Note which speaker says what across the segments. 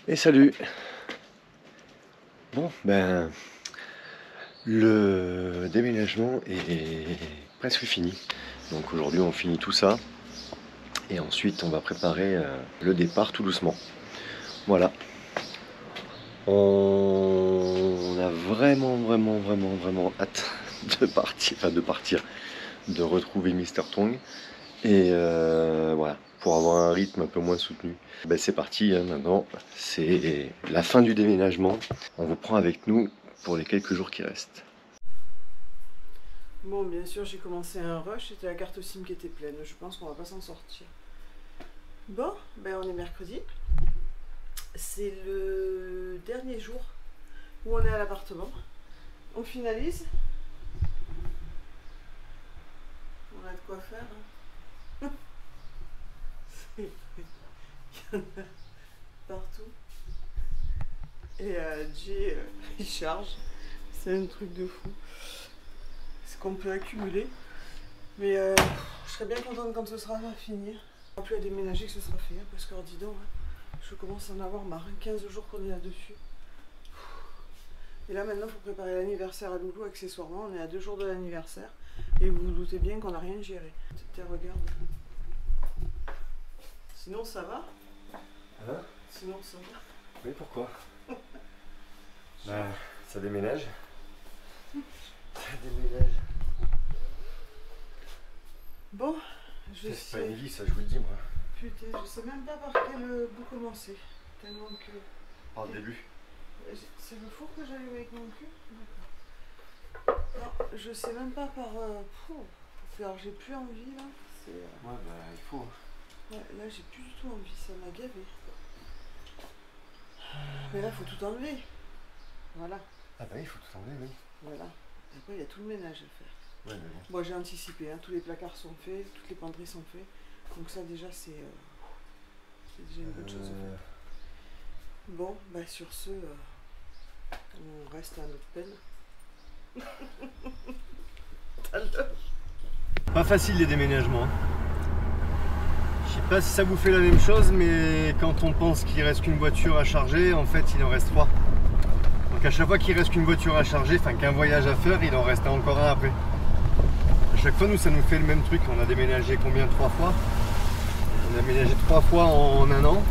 Speaker 1: Et salut. Bon, ben, le déménagement est presque fini. Donc aujourd'hui, on finit tout ça. Et ensuite, on va préparer le départ tout doucement. Voilà. On a vraiment hâte de retrouver Mister Tong. Et voilà, pour avoir un rythme un peu moins soutenu. Ben, c'est parti, hein, maintenant, c'est la fin du déménagement. On vous prend avec nous pour les quelques jours qui restent.
Speaker 2: Bon, bien sûr, j'ai commencé un rush, c'était la carte SIM qui était pleine. Je pense qu'on va pas s'en sortir. Bon, ben on est mercredi. C'est le dernier jour où on est à l'appartement. On finalise. On a de quoi faire. Hein. Il y en a partout. Et Jay, il charge. C'est un truc de fou. Ce qu'on peut accumuler. Mais je serais bien contente quand ce sera fini. On va plus à déménager que ce sera fait. Hein, parce que, dis donc, hein, je commence à en avoir marre. 15 jours qu'on est là-dessus. Et là, maintenant, il faut préparer l'anniversaire à Loulou accessoirement. On est à 2 jours de l'anniversaire. Et vous vous doutez bien qu'on n'a rien géré. Tiens, regarde. Sinon, ça va?
Speaker 1: Hein?
Speaker 2: Sinon, ça va.
Speaker 1: Oui, pourquoi? Ça déménage. Ça déménage.
Speaker 2: Bon, je sais.
Speaker 1: C'est pas une vie, ça, je vous le dis, moi.
Speaker 2: Putain, je sais même pas par quel bout commencer. Tellement que.
Speaker 1: Par le début.
Speaker 2: C'est le four que j'allume avec mon cul? D'accord. Non, je sais même pas par. Alors, j'ai plus envie là.
Speaker 1: Ouais, bah, il faut.
Speaker 2: Ouais, là, j'ai plus du tout envie, ça m'a gavé. Mais là, faut tout enlever. Voilà.
Speaker 1: Ah, bah, il faut tout enlever, oui.
Speaker 2: Voilà. Et après, il y a tout le ménage à faire.
Speaker 1: Ouais, mais bon.
Speaker 2: Moi, j'ai anticipé, hein, tous les placards sont faits, toutes les penderies sont faites. Donc, ça, déjà, c'est déjà une bonne chose à faire. Bon, bah, sur ce, on reste à notre peine. T'as l'heure.
Speaker 1: Pas facile les déménagements. Je sais pas si ça vous fait la même chose, mais quand on pense qu'il reste qu'une voiture à charger, en fait il en reste 3. Donc à chaque fois qu'il reste qu'une voiture à charger, enfin qu'un voyage à faire, il en reste encore un après. À chaque fois nous ça nous fait le même truc. On a déménagé combien? 3 fois. On a déménagé 3 fois en un an.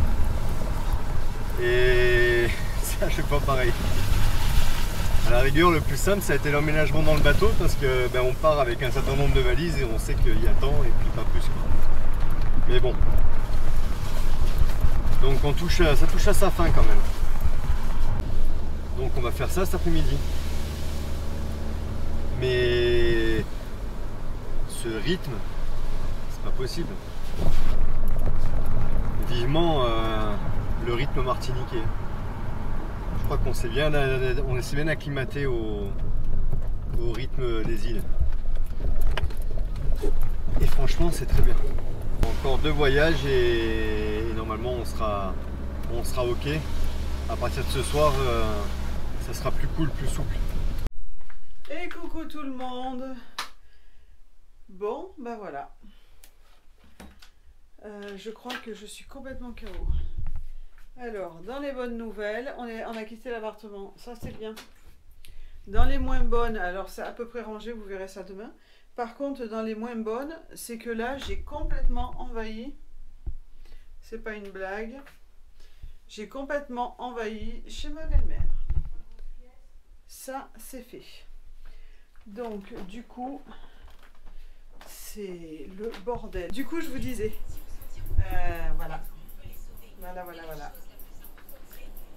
Speaker 1: Et c'est à chaque fois pareil. À la rigueur, le plus simple, ça a été l'emménagement dans le bateau parce que ben, on part avec un certain nombre de valises et on sait qu'il y a temps et puis pas plus. Mais bon. Donc ça touche à sa fin quand même. Donc on va faire ça cet après-midi. Mais ce rythme, c'est pas possible. Vivement le rythme martiniquais. Je crois qu'on s'est bien acclimaté au rythme des îles. Et franchement, c'est très bien. Encore 2 voyages et normalement on sera ok. À partir de ce soir, ça sera plus cool, plus souple.
Speaker 2: Et coucou tout le monde. Bon, bah voilà. Je crois que je suis complètement KO. Alors, dans les bonnes nouvelles, on a quitté l'appartement. Ça, c'est bien. Dans les moins bonnes, alors c'est à peu près rangé, vous verrez ça demain. Par contre, dans les moins bonnes, c'est que là, j'ai complètement envahi. C'est pas une blague. J'ai complètement envahi chez ma belle-mère. Ça, c'est fait. Donc, du coup, c'est le bordel. Du coup, je vous disais, voilà. Voilà.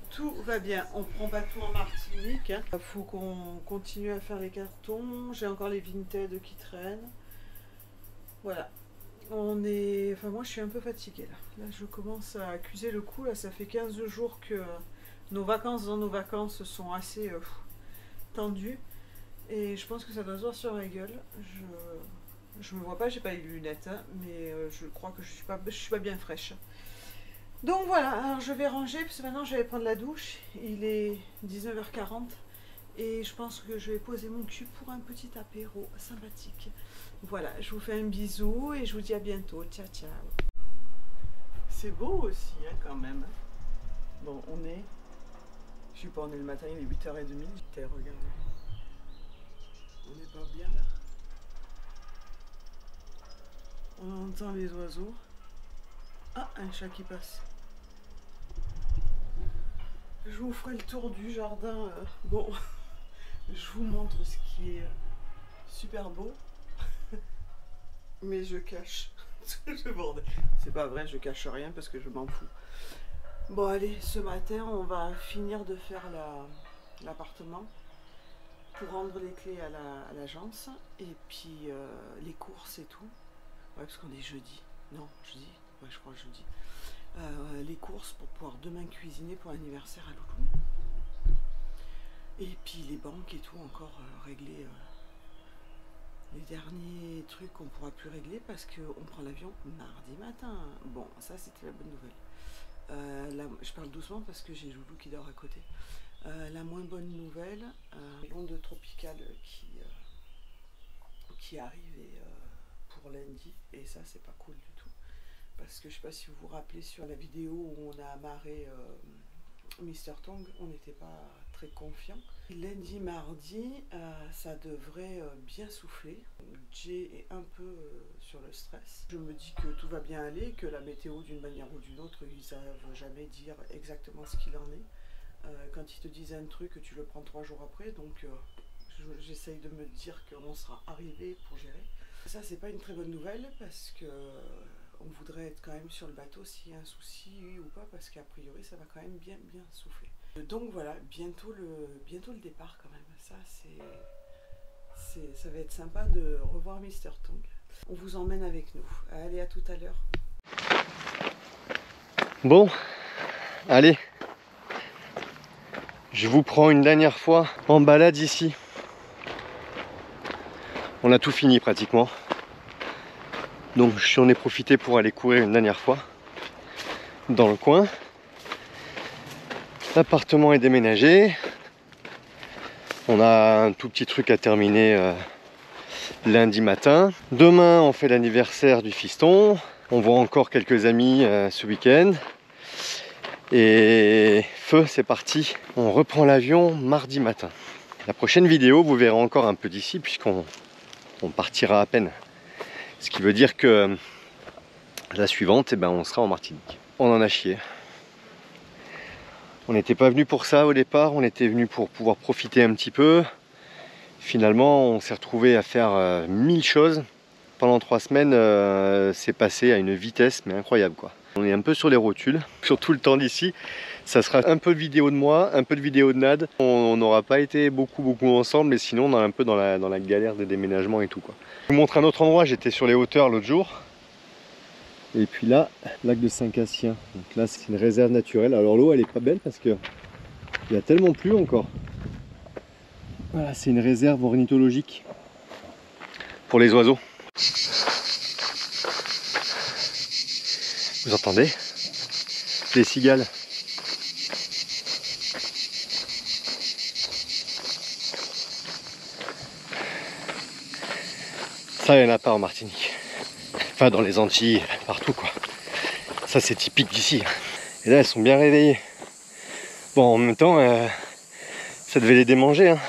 Speaker 2: Tout va bien. On prend pas tout en Martinique. Il faut qu'on continue à faire les cartons. J'ai encore les Vinted qui traînent. Voilà. Enfin, moi, je suis un peu fatiguée là. Là, je commence à accuser le coup. Là, ça fait 15 jours que nos vacances sont assez tendues. Et je pense que ça doit se voir sur ma gueule. Je me vois pas, j'ai pas les lunettes, hein, mais je crois que je suis pas bien fraîche. Donc voilà, alors je vais ranger, parce que maintenant je vais prendre la douche. Il est 19h40 et je pense que je vais poser mon cul pour un petit apéro sympathique. Voilà, je vous fais un bisou et je vous dis à bientôt. Ciao, ciao. C'est beau aussi, hein, quand même. Bon, on est... Je sais pas, on est le matin, il est 8h30. Regardez. On n'est pas bien là. On entend les oiseaux. Ah, un chat qui passe. Je vous ferai le tour du jardin. Bon, je vous montre ce qui est super beau. Mais je cache tout le bordel. C'est pas vrai, je cache rien parce que je m'en fous. Bon allez, ce matin on va finir de faire l'appartement pour rendre les clés à l'agence et puis les courses et tout. Ouais, parce qu'on est jeudi. Non, jeudi. Ouais, je crois jeudi. Les courses pour pouvoir demain cuisiner pour l'anniversaire à Loulou. Et puis les banques et tout encore régler les derniers trucs qu'on ne pourra plus régler parce qu'on prend l'avion mardi matin. Bon, ça c'était la bonne nouvelle. Là, je parle doucement parce que j'ai Loulou qui dort à côté. La moins bonne nouvelle, l'onde tropicale qui arrive pour lundi, et ça c'est pas cool du tout. Parce que je sais pas si vous vous rappelez sur la vidéo où on a amarré Mr Tong, on n'était pas très confiant. Lundi, mardi, ça devrait bien souffler. Jay est un peu sur le stress. Je me dis que tout va bien aller, que la météo d'une manière ou d'une autre, ils savent jamais dire exactement ce qu'il en est. Quand ils te disent un truc, tu le prends 3 jours après, donc j'essaye de me dire qu'on sera arrivé pour gérer. Ça, c'est pas une très bonne nouvelle parce que on voudrait être quand même sur le bateau s'il y a un souci ou pas, parce qu'a priori ça va quand même bien souffler. Donc voilà, bientôt le départ quand même. Ça ça va être sympa de revoir Mr Tong. On vous emmène avec nous. Allez, à tout à l'heure.
Speaker 1: Bon, allez. Je vous prends une dernière fois en balade ici. On a tout fini pratiquement. Donc j'en ai profité pour aller courir une dernière fois dans le coin. L'appartement est déménagé. On a un tout petit truc à terminer lundi matin. Demain on fait l'anniversaire du fiston. On voit encore quelques amis ce week-end. Et feu, c'est parti. On reprend l'avion mardi matin. La prochaine vidéo, vous verrez encore un peu d'ici puisqu'on partira à peine. Ce qui veut dire que la suivante, eh ben, on sera en Martinique. On en a chié. On n'était pas venu pour ça au départ, on était venu pour pouvoir profiter un petit peu. Finalement, on s'est retrouvé à faire 1000 choses. Pendant 3 semaines, c'est passé à une vitesse mais incroyable quoi. On est un peu sur les rotules, surtout le temps d'ici. Ça sera un peu de vidéo de moi, un peu de vidéo de Nad. On n'aura pas été beaucoup ensemble, mais sinon on est un peu dans la galère de déménagement et tout quoi. Je vous montre un autre endroit, j'étais sur les hauteurs l'autre jour. Et puis là, lac de Saint-Cassien. Donc là c'est une réserve naturelle. Alors l'eau elle est pas belle parce que il y a tellement plu encore. Voilà, c'est une réserve ornithologique pour les oiseaux. Vous entendez? Les cigales. Ça, il n'y en a pas en Martinique. Enfin, dans les Antilles, partout quoi. Ça, c'est typique d'ici. Et là, elles sont bien réveillées. Bon, en même temps, ça devait les démanger. Hein.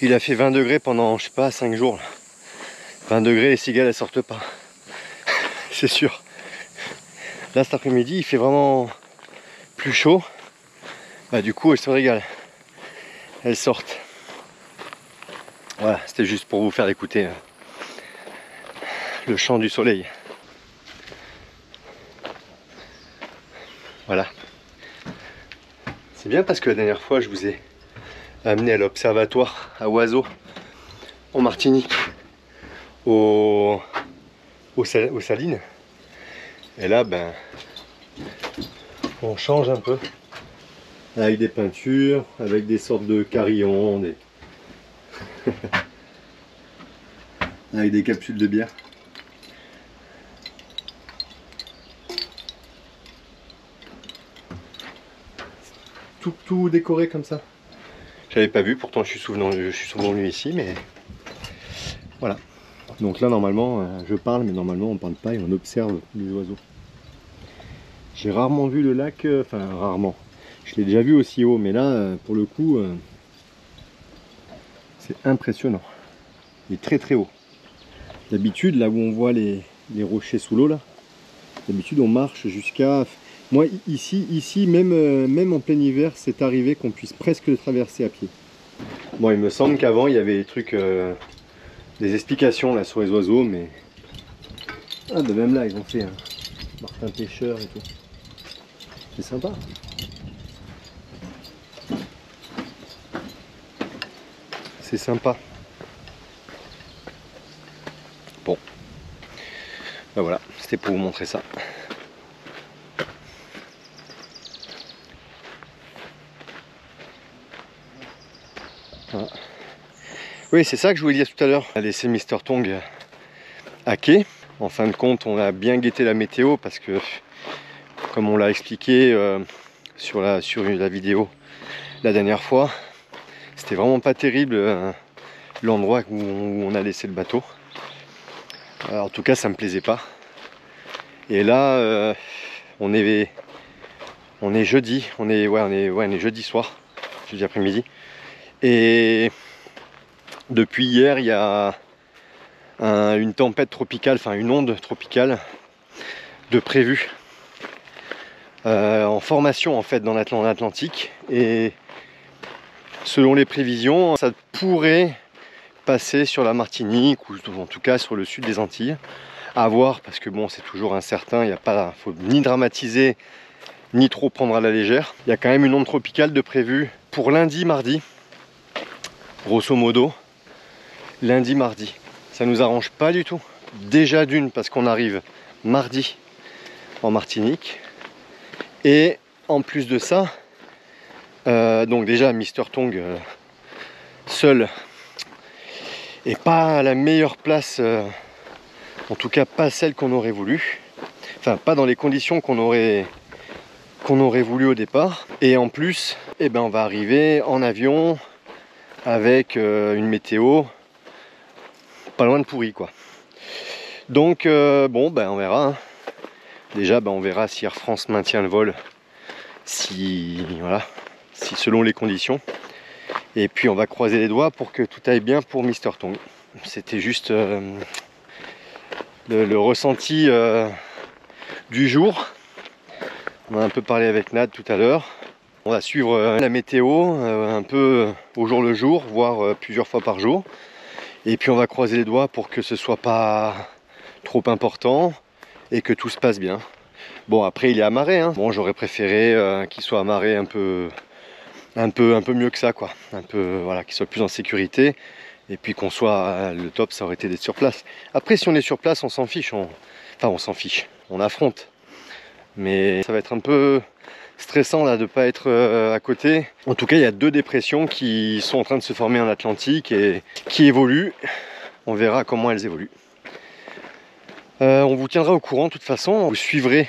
Speaker 1: Il a fait 20 degrés pendant, je sais pas, 5 jours. Là. 20 degrés, les cigales, elles sortent pas. C'est sûr. Là, cet après-midi, il fait vraiment plus chaud. Bah, du coup, elles se régalent. Elles sortent. Voilà, c'était juste pour vous faire écouter le chant du soleil. Voilà. C'est bien parce que la dernière fois, je vous ai amené à l'observatoire à oiseaux en Martinique, aux salines. Et là, ben, on change un peu avec des peintures, avec des sortes de carillons, avec des capsules de bière. Tout décoré comme ça. J'avais pas vu, pourtant je suis souvent venu ici, mais voilà. Donc là normalement je parle, mais normalement on parle pas et on observe les oiseaux. J'ai rarement vu le lac, enfin rarement. Je l'ai déjà vu aussi haut, mais là, pour le coup, c'est impressionnant. Il est très très haut. D'habitude, là où on voit les rochers sous l'eau, là, d'habitude on marche jusqu'à... Moi, ici même en plein hiver, c'est arrivé qu'on puisse presque le traverser à pied. Bon, il me semble qu'avant, il y avait des trucs, des explications là sur les oiseaux, mais... Ah, de même là, ils ont fait un Martin pêcheur et tout. C'est sympa. C'est sympa. Bon. Ben voilà, c'était pour vous montrer ça. Voilà. Oui, c'est ça que je voulais dire tout à l'heure. On a laissé Mr Tong à quai. En fin de compte, on a bien guetté la météo parce que, comme on l'a expliqué sur la vidéo la dernière fois, c'était vraiment pas terrible l'endroit où on a laissé le bateau. En tout cas, ça me plaisait pas. Et là, on est jeudi, on est jeudi soir, jeudi après-midi. Et depuis hier, il y a une tempête tropicale, enfin une onde tropicale de prévue en formation en fait dans l'Atlantique. Et selon les prévisions, ça pourrait passer sur la Martinique ou en tout cas sur le sud des Antilles. À voir, parce que bon, c'est toujours incertain, il faut ni dramatiser ni trop prendre à la légère. Il y a quand même une onde tropicale de prévue pour lundi, mardi, grosso modo, lundi, mardi. Ça nous arrange pas du tout. Déjà d'une, parce qu'on arrive mardi en Martinique, et en plus de ça, donc déjà Mr Tong seul et pas à la meilleure place, en tout cas pas celle qu'on aurait voulu, enfin pas dans les conditions qu'on aurait voulu au départ. Et en plus, eh ben, on va arriver en avion avec une météo pas loin de pourri quoi. Donc bon ben on verra hein. Déjà ben, on verra si Air France maintient le vol, si selon les conditions. Et puis on va croiser les doigts pour que tout aille bien pour Mr Tong. C'était juste le ressenti du jour. On a un peu parlé avec Nad tout à l'heure. On va suivre la météo un peu au jour le jour, voire plusieurs fois par jour. Et puis on va croiser les doigts pour que ce soit pas trop important et que tout se passe bien. Bon, après il est amarré hein. Bon, j'aurais préféré qu'il soit amarré un peu mieux que ça quoi. Un peu voilà, qu'il soit plus en sécurité. Et puis qu'on soit, le top ça aurait été d'être sur place. Après si on est sur place on s'en fiche, on s'en fiche, on affronte. Mais ça va être un peu stressant là de pas être à côté. En tout cas il y a 2 dépressions qui sont en train de se former en Atlantique et qui évoluent. On verra comment elles évoluent. On vous tiendra au courant de toute façon, vous suivrez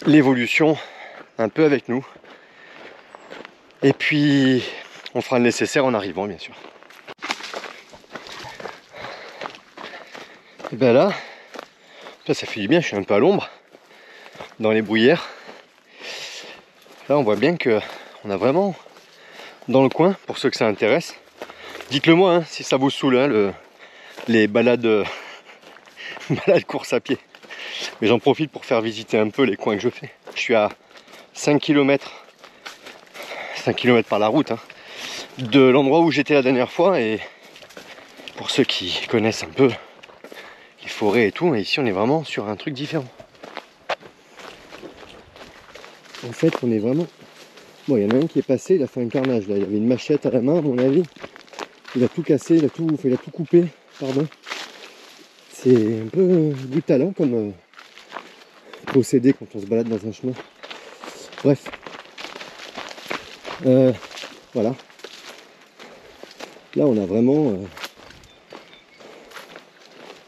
Speaker 1: l'évolution un peu avec nous. Et puis on fera le nécessaire en arrivant bien sûr. Et bien là, ça fait du bien, je suis un peu à l'ombre dans les bruyères. Là on voit bien que on a vraiment dans le coin, pour ceux que ça intéresse. Dites-le moi hein, si ça vous saoule hein, les balades course à pied. Mais j'en profite pour faire visiter un peu les coins que je fais. Je suis à 5 km par la route hein, de l'endroit où j'étais la dernière fois. Et pour ceux qui connaissent un peu les forêts et tout, ici on est vraiment sur un truc différent. En fait on est vraiment... Bon, il y en a un qui est passé, il a fait un carnage là, il avait une machette à la main à mon avis. Il a tout cassé, il a tout coupé, pardon. C'est un peu du talent comme procédé quand on se balade dans un chemin. Bref. Voilà. Là on a vraiment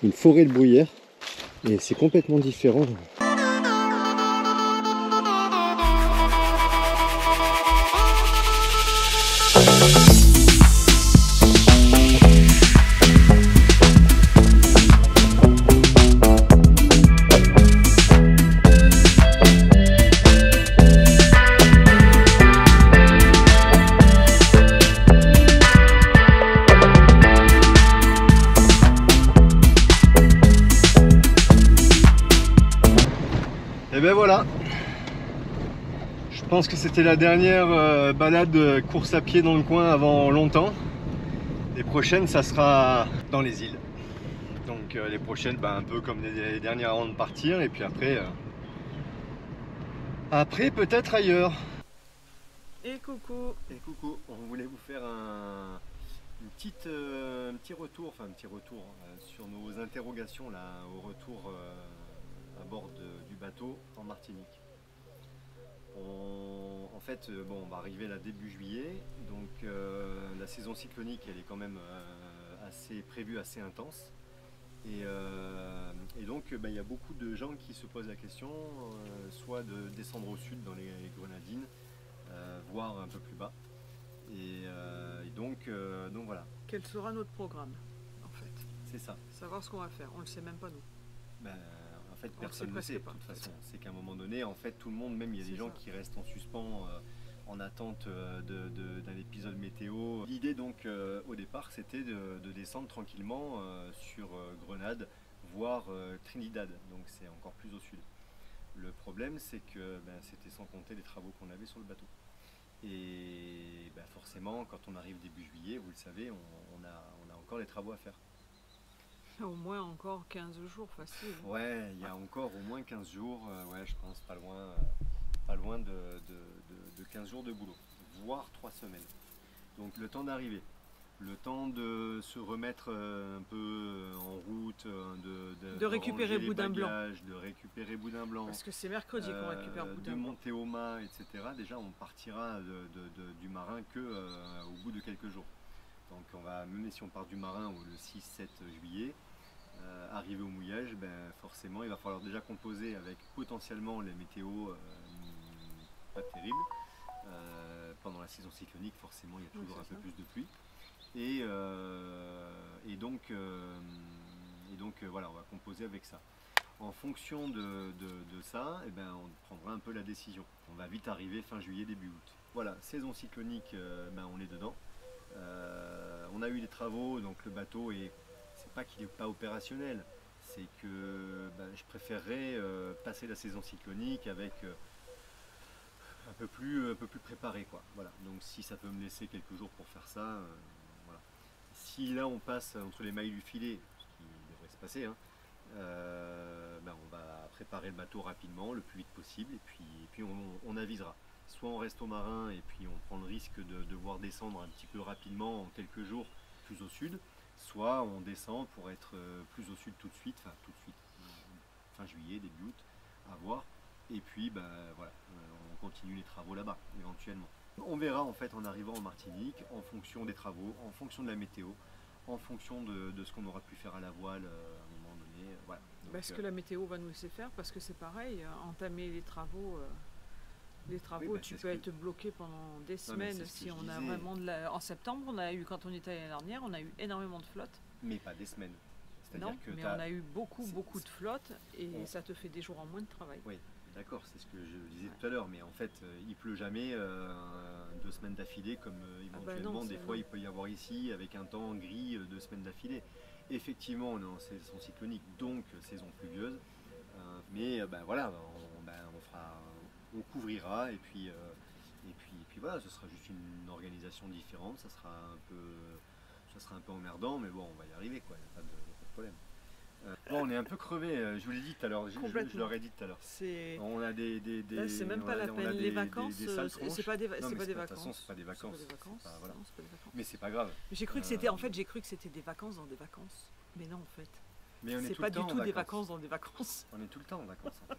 Speaker 1: une forêt de bruyères et c'est complètement différent. ben voilà. Je pense que c'était la dernière balade course à pied dans le coin avant longtemps. Les prochaines, ça sera dans les îles. Donc les prochaines, un peu comme les dernières avant de partir. Et puis après peut-être ailleurs.
Speaker 2: Et coucou.
Speaker 1: Et coucou, on voulait vous faire un petit retour sur nos interrogations là, au retour à bord du bateau en Martinique. En fait, on va arriver là début juillet, donc la saison cyclonique elle est quand même prévue assez intense. Et donc il y a beaucoup de gens qui se posent la question, soit de descendre au sud dans les Grenadines, voire un peu plus bas. Et donc voilà.
Speaker 2: Quel sera notre programme en fait?
Speaker 1: C'est ça.
Speaker 2: Savoir ce qu'on va faire, on le sait même pas nous.
Speaker 1: En fait, personne ne le sait de toute façon. C'est qu'à un moment donné, en fait, tout le monde, même il y a des gens qui restent en suspens en attente d'un épisode météo. L'idée donc au départ, c'était de descendre tranquillement sur Grenade, voire Trinidad. Donc c'est encore plus au sud. Le problème, c'est que c'était sans compter les travaux qu'on avait sur le bateau. Et forcément, quand on arrive début juillet, vous le savez, on a encore les travaux à faire.
Speaker 2: Au moins encore 15 jours facile.
Speaker 1: Ouais, il y a encore au moins 15 jours, ouais, je pense pas loin de 15 jours de boulot, voire 3 semaines. Donc le temps d'arriver, le temps de se remettre un peu en route,
Speaker 2: de récupérer Boudin Blanc.
Speaker 1: De récupérer Boudin Blanc.
Speaker 2: Parce que c'est mercredi qu'on récupère Boudin Blanc.
Speaker 1: De monter au mât, etc. Déjà on partira du marin au bout de quelques jours. Donc même si on part du marin le 6-7 juillet, arrivé au mouillage, forcément il va falloir déjà composer avec potentiellement les météos pas terribles. Pendant la saison cyclonique, forcément il y a toujours un peu plus de pluie. Et donc voilà, on va composer avec ça. En fonction de ça, on prendra un peu la décision. On va vite arriver fin juillet, début août. Voilà, saison cyclonique, on est dedans. On a eu des travaux, donc le bateau c'est pas qu'il n'est pas opérationnel, c'est que je préférerais passer la saison cyclonique avec un peu plus préparé, quoi. Voilà. Donc si ça peut me laisser quelques jours pour faire ça, voilà. Si là on passe entre les mailles du filet, ce qui devrait se passer, hein, on va préparer le bateau rapidement, le plus vite possible, et puis on avisera. Soit on reste au marin et puis on prend le risque de devoir descendre un petit peu rapidement en quelques jours plus au sud, soit on descend pour être plus au sud tout de suite, fin juillet, début août, à voir. Et puis voilà, on continue les travaux là-bas éventuellement. On verra en fait en arrivant en Martinique, en fonction des travaux, en fonction de la météo, en fonction de ce qu'on aura pu faire à la voile à un moment donné. Voilà.
Speaker 2: Est-ce que la météo va nous laisser faire? Parce que c'est pareil, entamer les travaux. Oui, tu peux être bloqué pendant des semaines si on a vraiment en septembre, quand on était l'année dernière, on a eu énormément de flotte.
Speaker 1: Mais pas des semaines.
Speaker 2: Non, mais on a eu beaucoup de flotte et ça te fait des jours en moins de travail.
Speaker 1: Oui, d'accord, c'est ce que je disais tout à l'heure, mais en fait, il pleut jamais 2 semaines d'affilée comme éventuellement des fois il peut y avoir ici avec un temps gris 2 semaines d'affilée. Effectivement, on est en saison cyclonique, donc saison pluvieuse, mais voilà, on couvrira et puis voilà, ce sera juste une organisation différente, ça sera un peu emmerdant, mais bon, on va y arriver, quoi, il n'y a pas de problème. Bon, on est un peu crevé, je vous l'ai dit tout à l'heure, je l'aurais dit tout à l'heure.
Speaker 2: On
Speaker 1: a
Speaker 2: c'est même pas la peine, les vacances, c'est pas des vacances.
Speaker 1: De toute façon, c'est pas des vacances.
Speaker 2: Voilà.
Speaker 1: Mais c'est pas grave.
Speaker 2: J'ai cru que c'était des vacances dans des vacances, mais non en fait.
Speaker 1: Mais
Speaker 2: c'est pas du tout des vacances dans des vacances.
Speaker 1: On est tout le temps en vacances. En fait.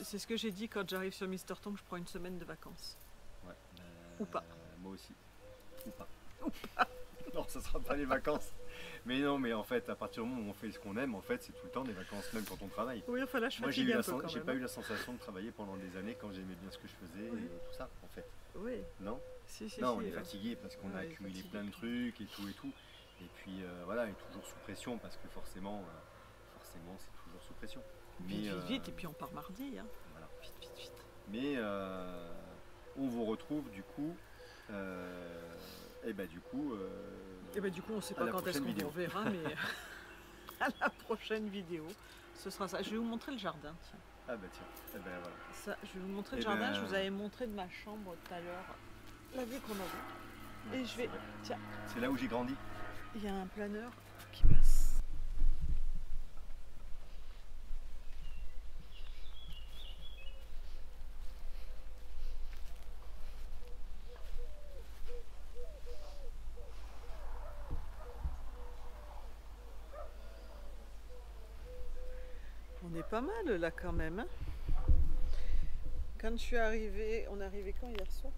Speaker 2: C'est ce que j'ai dit quand j'arrive sur Mister Tongue, je prends une semaine de vacances.
Speaker 1: Ouais,
Speaker 2: ou pas.
Speaker 1: Moi aussi. Ou pas. Non, ça sera pas les vacances. Mais non, mais en fait, à partir du moment où on fait ce qu'on aime, en fait, c'est tout le temps des vacances, même quand on travaille.
Speaker 2: Oui, enfin là, je
Speaker 1: Moi, j'ai pas eu la sensation de travailler pendant des années quand j'aimais bien ce que je faisais et tout ça, en fait.
Speaker 2: Oui.
Speaker 1: Non. On est fatigué parce qu'on a accumulé plein de trucs et tout. Et puis voilà, et toujours sous pression parce que forcément, c'est toujours sous pression.
Speaker 2: Vite, et puis on part mardi. Hein.
Speaker 1: Voilà, vite. Mais on vous retrouve du coup. Du coup,
Speaker 2: on ne sait pas quand est-ce qu'on vous reverra, mais à la prochaine vidéo ce sera ça. Je vais vous montrer le jardin. Tiens.
Speaker 1: Ah bah tiens, eh ben voilà.
Speaker 2: Ça, je vais vous montrer le
Speaker 1: Eh
Speaker 2: jardin.
Speaker 1: ben...
Speaker 2: Je vous avais montré de ma chambre tout à l'heure la vue qu'on avait. Et je vais... Tiens,
Speaker 1: c'est là où j'ai grandi.
Speaker 2: il y a un planeur qui passe. On est pas mal là quand même. Hein, quand je suis arrivée, on est arrivé quand hier soir?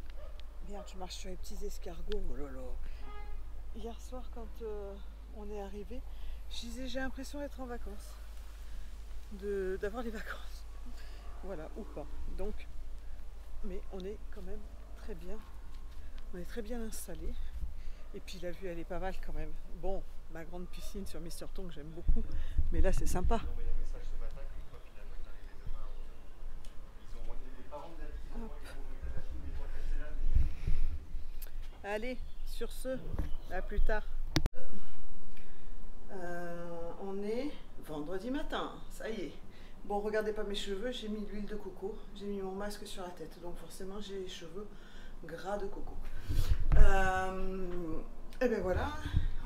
Speaker 2: Merde, je marche sur les petits escargots. Oh là là. Hier soir, quand on est arrivé, je disais j'ai l'impression d'être en vacances, d'avoir des vacances. Voilà, ou pas. Donc, mais on est quand même très bien. On est très bien installé. Et puis la vue, elle est pas mal quand même. Bon, ma grande piscine sur Mister Tong, j'aime beaucoup. Mais là, c'est sympa. Allez, sur ce, à plus tard. On est vendredi matin, ça y est. Bon, regardez pas mes cheveux, j'ai mis de l'huile de coco, j'ai mis mon masque sur la tête, donc forcément j'ai les cheveux gras de coco. Et ben voilà,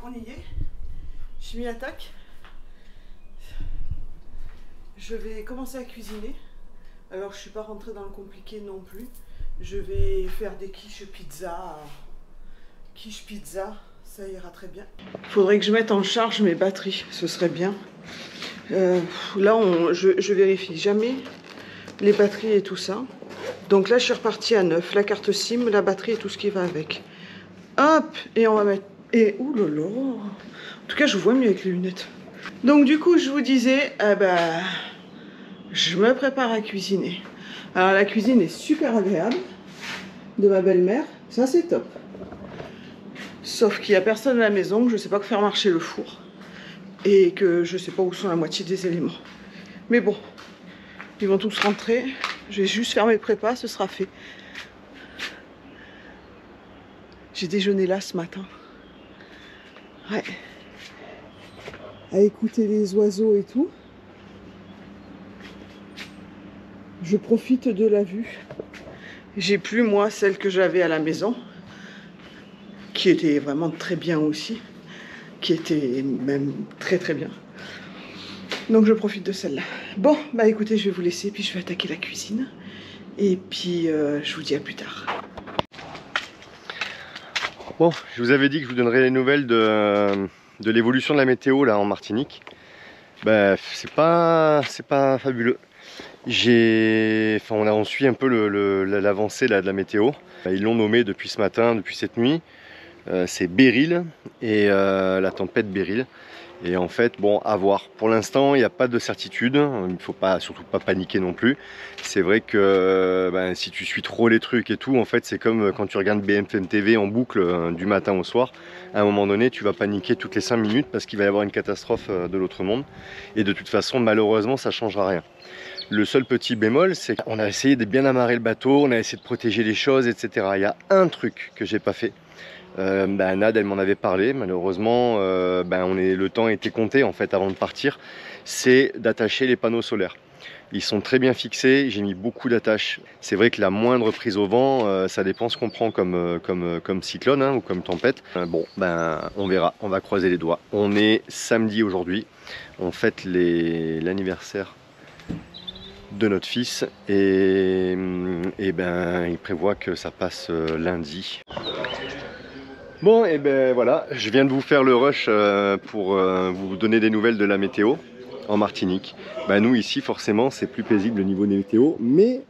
Speaker 2: on y est. J'ai mis l'attaque. Je vais commencer à cuisiner. Alors je suis pas rentrée dans le compliqué non plus. Je vais faire des quiches pizza. Quiche pizza, ça ira très bien. Faudrait que je mette en charge mes batteries, ce serait bien. Là, je vérifie jamais les batteries et tout ça. Donc là, je suis repartie à 9. La carte SIM, la batterie et tout ce qui va avec. Hop, et on va mettre... Et oulala. En tout cas, je vois mieux avec les lunettes. Donc du coup, je vous disais, je me prépare à cuisiner. Alors la cuisine est super agréable de ma belle-mère. Ça, c'est top. Sauf qu'il n'y a personne à la maison, que je ne sais pas faire marcher le four. Et que je ne sais pas où sont la moitié des éléments. Mais bon, ils vont tous rentrer. Je vais juste faire mes prépas, ce sera fait. J'ai déjeuné là ce matin. Ouais. À écouter les oiseaux et tout. Je profite de la vue. J'ai plus, moi, celle que j'avais à la maison, qui était vraiment très bien aussi, qui était même très très bien. Donc je profite de celle-là. Bon, bah écoutez, je vais vous laisser, puis je vais attaquer la cuisine. Et puis je vous dis à plus tard.
Speaker 1: Bon, je vous avais dit que je vous donnerais les nouvelles de l'évolution de la météo là en Martinique. Bah, c'est pas fabuleux. On suit un peu l'avancée de la météo. Ils l'ont nommé depuis ce matin, depuis cette nuit. C'est Beryl et la tempête Beryl. Et en fait, bon, à voir. Pour l'instant, il n'y a pas de certitude. Il ne faut surtout pas paniquer non plus. C'est vrai que si tu suis trop les trucs et tout, en fait, c'est comme quand tu regardes BFM TV en boucle du matin au soir. À un moment donné, tu vas paniquer toutes les 5 minutes parce qu'il va y avoir une catastrophe de l'autre monde. Et de toute façon, malheureusement, ça ne changera rien. Le seul petit bémol, c'est qu'on a essayé de bien amarrer le bateau, on a essayé de protéger les choses, etc. Il y a un truc que j'ai pas fait. Nad, elle m'en avait parlé. Malheureusement, le temps était compté en fait avant de partir. C'est d'attacher les panneaux solaires. Ils sont très bien fixés. J'ai mis beaucoup d'attaches. C'est vrai que la moindre prise au vent, ça dépend ce qu'on prend comme cyclone ou comme tempête. On verra. On va croiser les doigts. On est samedi aujourd'hui. On fête l'anniversaire de notre fils et il prévoit que ça passe lundi. Bon, et ben voilà, je viens de vous faire le rush pour vous donner des nouvelles de la météo en Martinique. Nous ici forcément c'est plus paisible au niveau des météos, mais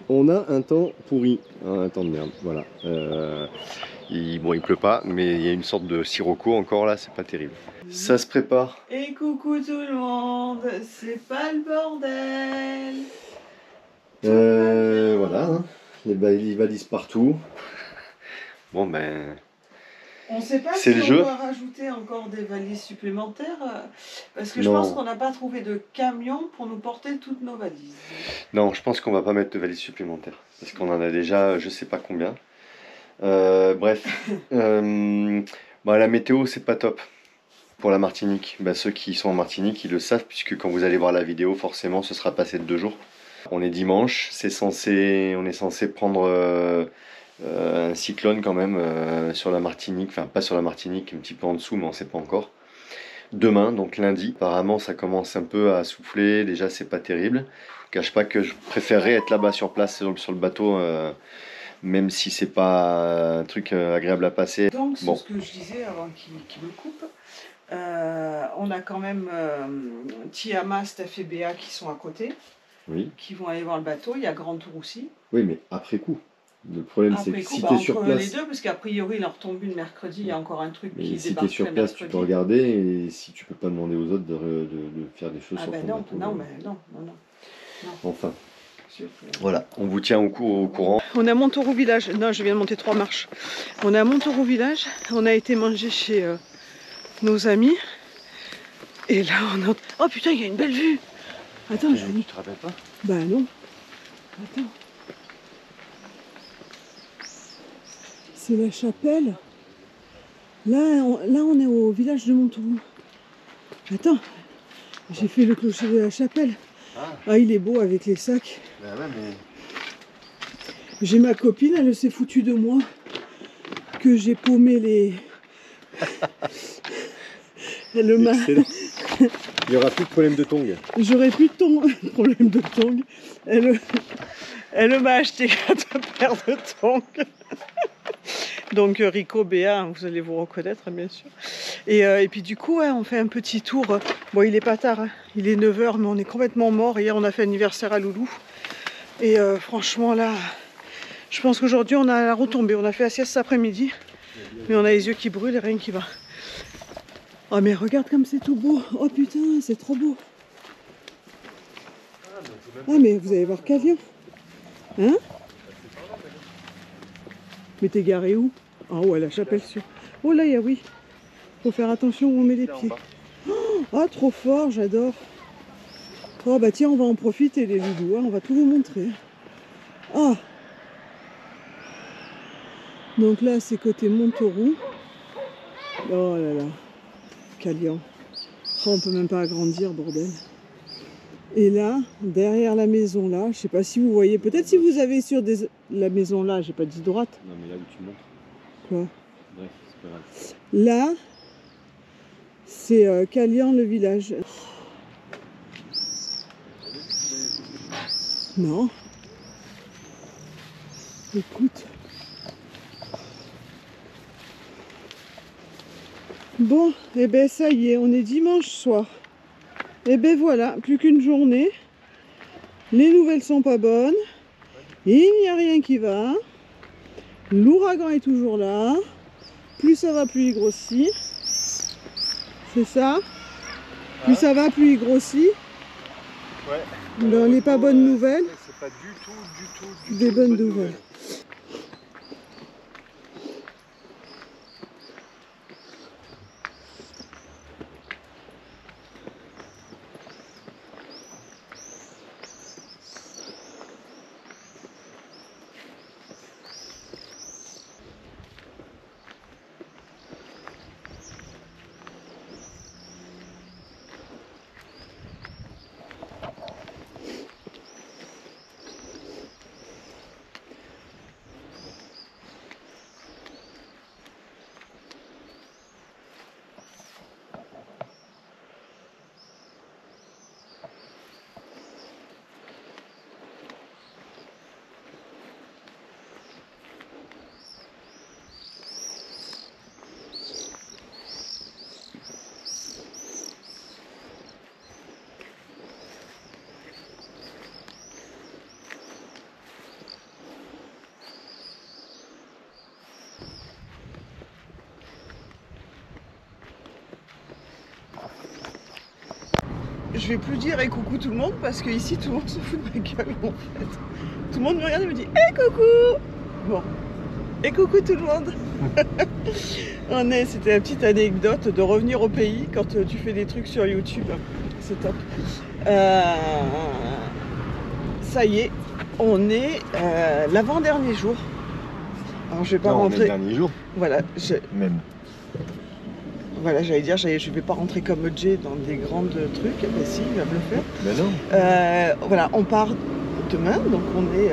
Speaker 1: on a un temps pourri, un temps de merde, voilà. Il pleut pas, mais il y a une sorte de sirocco encore là, c'est pas terrible. Ça se prépare.
Speaker 2: Et coucou tout le monde, c'est pas le bordel.
Speaker 1: Voilà, hein. Les valises partout. Bon
Speaker 2: on sait pas si on doit rajouter encore des valises supplémentaires, parce que je pense qu'on n'a pas trouvé de camion pour nous porter toutes nos valises.
Speaker 1: Non, je pense qu'on va pas mettre de valises supplémentaires, parce qu'on en a déjà je sais pas combien. Bref, la météo c'est pas top. Pour la Martinique, bah, ceux qui sont en Martinique, ils le savent, puisque quand vous allez voir la vidéo, forcément, ce sera passé de 2 jours. On est dimanche, on est censé prendre un cyclone quand même sur la Martinique, enfin pas sur la Martinique, un petit peu en dessous, mais on ne sait pas encore. Demain, donc lundi, apparemment ça commence un peu à souffler, déjà c'est pas terrible. Je cache pas que je préférerais être là-bas sur place, sur le bateau, même si c'est pas un truc agréable à passer.
Speaker 2: Donc, c'est
Speaker 1: bon.
Speaker 2: ce que je disais avant qu'il me coupe. On a quand même Tiama, Steph et Béa qui sont à côté,
Speaker 1: Oui.
Speaker 2: qui vont aller voir le bateau. Il y a Grand Tour aussi.
Speaker 1: Oui, mais après coup. Le problème, c'est que si tu es sur place.
Speaker 2: Les deux, parce qu'a priori, il en retombe une mercredi. Il y a encore un truc qui
Speaker 1: si
Speaker 2: débarque.
Speaker 1: Si tu es sur place, mercredi. Tu peux regarder. Et si tu peux pas demander aux autres de faire des choses sur ton bateau.
Speaker 2: Non.
Speaker 1: Enfin. Voilà, on vous tient au courant.
Speaker 2: On est à Montauroux village. Non, je viens de monter 3 marches. On est à Montauroux village. On a été manger chez nos amis. Et là, on a... Oh putain, il y a une belle vue. Attends, je...
Speaker 1: Tu te rappelles pas?
Speaker 2: Bah non. Attends. C'est la chapelle. Là, on est au village de Montauroux. Attends, j'ai fait le clocher de la chapelle. Ah, il est beau avec les sacs.
Speaker 1: Bah ouais, mais...
Speaker 2: J'ai ma copine, elle s'est foutue de moi. Que j'ai paumé les... Elle m'a...
Speaker 1: Il n'y aura plus de problème de tongs.
Speaker 2: J'aurai plus de problème de tongs. Elle m'a acheté 4 paires de tongs. Donc Rico, Béa, vous allez vous reconnaître bien sûr. Et puis du coup, ouais, on fait un petit tour. Bon, il est pas tard, hein. Il est 9 h, mais on est complètement mort. Hier, on a fait anniversaire à Loulou. Et franchement, là, je pense qu'aujourd'hui, on a la retombée. On a fait la sieste cet après-midi. Mais on a les yeux qui brûlent et rien qui va. Oh, mais regarde comme c'est tout beau. Oh putain, c'est trop beau. Ah, mais vous allez voir Calian. Hein? Mais t'es garé où? En haut à la chapelle sur. Oh là, oui. Faut faire attention où on met les pieds. Oh, trop fort, j'adore. Oh bah tiens, on va en profiter les loulous, hein, on va tout vous montrer. Ah. Donc là, c'est côté Montauroux. Oh là là. Calian. Oh, on peut même pas agrandir, bordel. Et là, derrière la maison là, je sais pas si vous voyez, peut-être si vous avez sur la maison là, j'ai pas dit droite.
Speaker 1: Non mais là où tu montres.
Speaker 2: Quoi?
Speaker 1: Bref, c'est pas grave.
Speaker 2: Là, c'est Calian le village. Non. Écoute. Bon, et ben ça y est, on est dimanche soir. Et ben voilà, plus qu'une journée. Les nouvelles sont pas bonnes. Il n'y a rien qui va. L'ouragan est toujours là. Plus ça va, plus il grossit. C'est ça. Plus ça va, plus il grossit.
Speaker 1: Ouais.
Speaker 2: Dans les pas bonnes nouvelles.
Speaker 1: C'est pas du tout
Speaker 2: des bonnes nouvelles. Je vais plus dire coucou tout le monde parce que ici tout le monde se fout de ma gueule en fait. Tout le monde me regarde et me dit coucou. Bon, coucou tout le monde. C'était la petite anecdote de revenir au pays quand tu fais des trucs sur YouTube. C'est top. Ça y est, on est l'avant-dernier jour. Alors je vais pas rentrer.
Speaker 1: Le dernier jour.
Speaker 2: Voilà.
Speaker 1: Même.
Speaker 2: Voilà, j'allais dire, je vais pas rentrer comme Jay dans des grands trucs. Ben si, il va me le faire.
Speaker 1: Ben non.
Speaker 2: Voilà, on part demain, donc on est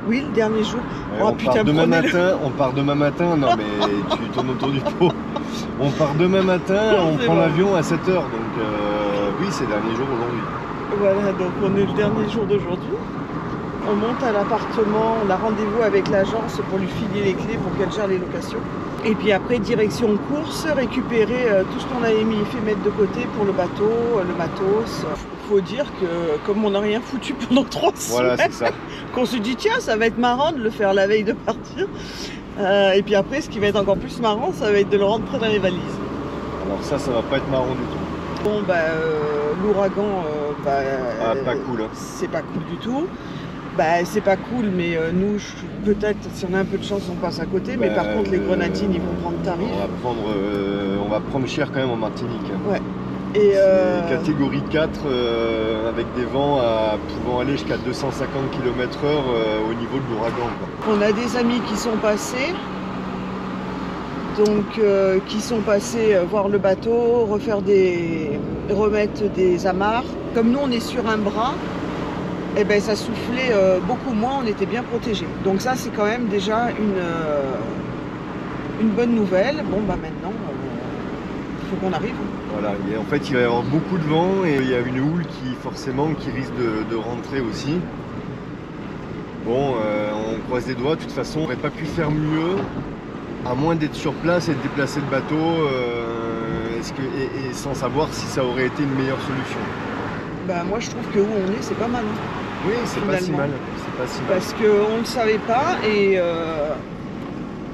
Speaker 2: oui, le dernier jour.
Speaker 1: Ouais, on part demain matin, non mais tu tournes autour du pot. On part demain matin, on prend l'avion à 7h, donc oui, c'est le dernier jour aujourd'hui.
Speaker 2: Voilà, donc on est le dernier jour d'aujourd'hui. On monte à l'appartement, on a rendez-vous avec l'agence pour lui filer les clés pour qu'elle gère les locations. Et puis après, direction course, récupérer tout ce qu'on avait fait mettre de côté pour le bateau, le matos. Faut dire que comme on n'a rien foutu pendant 3
Speaker 1: voilà,
Speaker 2: semaines,
Speaker 1: c'est ça.
Speaker 2: qu'on se dit tiens, ça va être marrant de le faire la veille de partir. Et puis après, ce qui va être encore plus marrant, ça va être de le rentrer dans les valises.
Speaker 1: Alors ça va pas être marrant du tout.
Speaker 2: Bon, l'ouragan,
Speaker 1: pas cool. Hein.
Speaker 2: C'est pas cool du tout. C'est pas cool, mais nous, peut-être, si on a un peu de chance, on passe à côté. Mais par contre, les grenadines, ils vont prendre tarif.
Speaker 1: On va prendre cher quand même en Martinique.
Speaker 2: Ouais. Et
Speaker 1: catégorie 4, avec des vents pouvant aller jusqu'à 250 km/h au niveau de l'ouragan.
Speaker 2: On a des amis qui sont passés. Donc, qui sont passés voir le bateau, remettre des amarres. Comme nous, on est sur un bras, et ben ça soufflait beaucoup moins, on était bien protégés. Donc ça, c'est quand même déjà une bonne nouvelle. Bon, maintenant, il faut qu'on arrive.
Speaker 1: Voilà, et en fait, il va y avoir beaucoup de vent et il y a une houle qui risque de rentrer aussi. Bon, on croise les doigts. De toute façon, on n'aurait pas pu faire mieux, à moins d'être sur place et de déplacer le bateau, et sans savoir si ça aurait été une meilleure solution.
Speaker 2: Moi, je trouve que où on est, c'est pas mal. Hein.
Speaker 1: Oui, c'est pas si mal. C'est pas si mal.
Speaker 2: Parce qu'on ne le savait pas,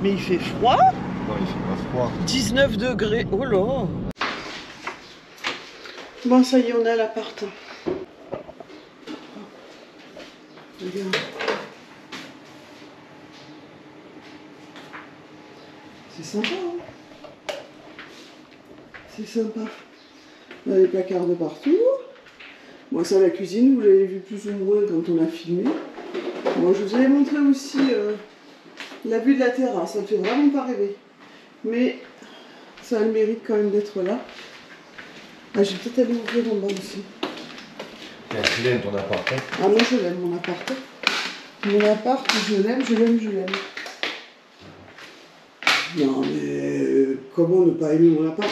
Speaker 2: mais il fait froid.
Speaker 1: Non, il fait pas froid.
Speaker 2: 19 degrés, oh là. Bon, ça y est, on est à l'appart. Regarde. C'est sympa, hein. C'est sympa. On a des placards de partout. Bon, ça, la cuisine, vous l'avez vu plus ou moins quand on a filmé. Bon, je vous avais montré aussi la vue de la terrasse. Ça ne fait vraiment pas rêver. Mais ça a le mérite quand même d'être là. Ah, j'ai peut-être allé ouvrir en bas aussi.
Speaker 1: Tu l'aimes ton appart, hein?
Speaker 2: Ah, moi je l'aime mon appart. Mon appart, je l'aime. Non mais comment ne pas aimer mon appart?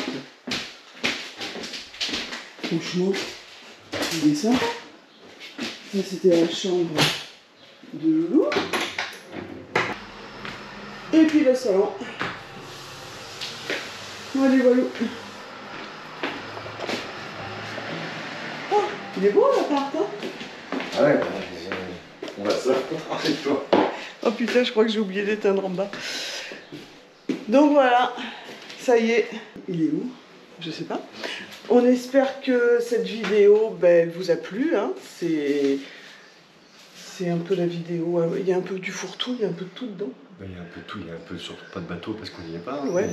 Speaker 2: Franchement, il est sympa. Ça c'était la chambre de Loulou. Et puis le salon. Allez, voilà. Il est beau l'appart, hein?
Speaker 1: Ah ouais, on va ça avec toi.
Speaker 2: Oh putain, je crois que j'ai oublié d'éteindre en bas. Donc voilà, ça y est. Il est où? Je sais pas. On espère que cette vidéo, elle vous a plu. Hein. C'est un peu la vidéo. Il y a un peu du fourre-tout, il y a un peu de tout dedans.
Speaker 1: Il y a un peu de tout, il y a un peu surtout pas de bateau parce qu'on n'y est pas.
Speaker 2: Ouais.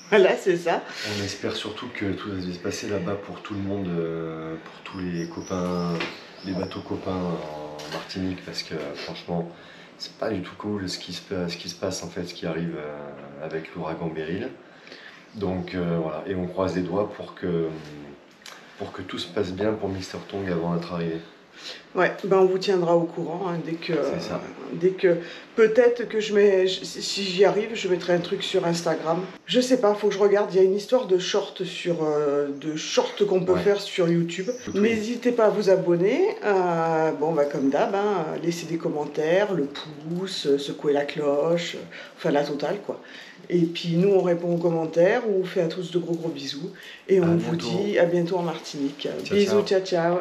Speaker 2: Voilà, c'est ça.
Speaker 1: On espère surtout que tout va se passer là-bas pour tout le monde, pour tous les copains, les bateaux copains en Martinique, parce que franchement, c'est pas du tout cool ce qui se passe en fait, ce qui arrive avec l'ouragan Beryl. Donc voilà, et on croise les doigts pour que tout se passe bien pour Mr Tong avant d'être arrivé.
Speaker 2: Ouais, on vous tiendra au courant hein, dès que peut-être que si j'y arrive, je mettrai un truc sur Instagram. Je sais pas, faut que je regarde. Il y a une histoire de short qu'on peut faire sur YouTube. N'hésitez pas à vous abonner. Comme d'hab, hein, laissez des commentaires, le pouce, secouer la cloche, enfin la totale quoi. Et puis nous on répond aux commentaires, on vous fait à tous de gros bisous et on vous dit à bientôt en Martinique. Bisous, ciao.